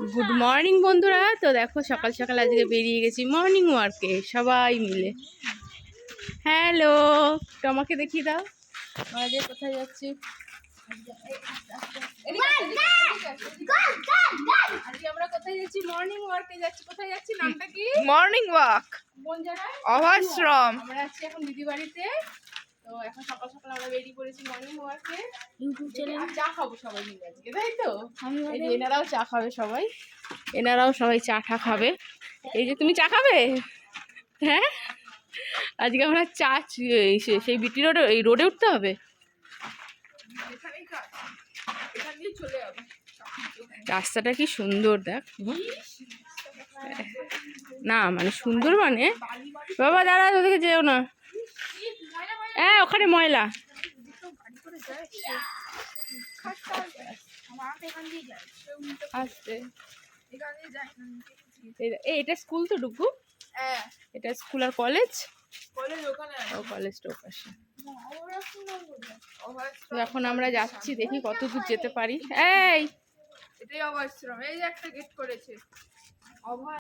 Good morning বন্ধুরা। তো দেখো সকাল সকাল আজকে বেরিয়ে গেছি মর্নিং ওয়ার্কে সবাই মিলে। হ্যালো, তো আমাকে দেখিয়ে দাও আজকে কোথায় যাচ্ছি। আজকে আমরা কোথায় যাচ্ছি? মর্নিং ওয়ার্কে যাচ্ছি। কোথায় যাচ্ছি? নামটা কি? মর্নিং ওয়াক কোন জায়গায়? অভাশ্রম। আমরা যাচ্ছি এখন দিদি বাড়িতে। তো এখন সকাল সকাল আমরা বেরিয়ে পড়েছি মর্নিং ওয়ার্কে। চা খাবো সবাই মিলে আজকে, তাই তো? এই যে এনারাও চা খাবে, এনারাও সবাই চা টা খাবে। এই যে তুমি চা খাবে? হ্যাঁ, আজকে আমরা চা সেই বিটি রোডে, এই রোডে উঠতে হবে। রাস্তাটা কি সুন্দর দেখ না, মানে সুন্দর মানে বাবা দাঁড়া, ওদিকে যেও না। হ্যাঁ, ওখানে ময়লা। আসতে এটা স্কুল তো ডুগু? এটা স্কুল আর কলেজ? কলেজটা ওপাশে। এখন আমরা যাচ্ছি, দেখি কত দূর যেতে পারি। এই এটাই অভাশ্রম, এই যে একটা গেট করেছে।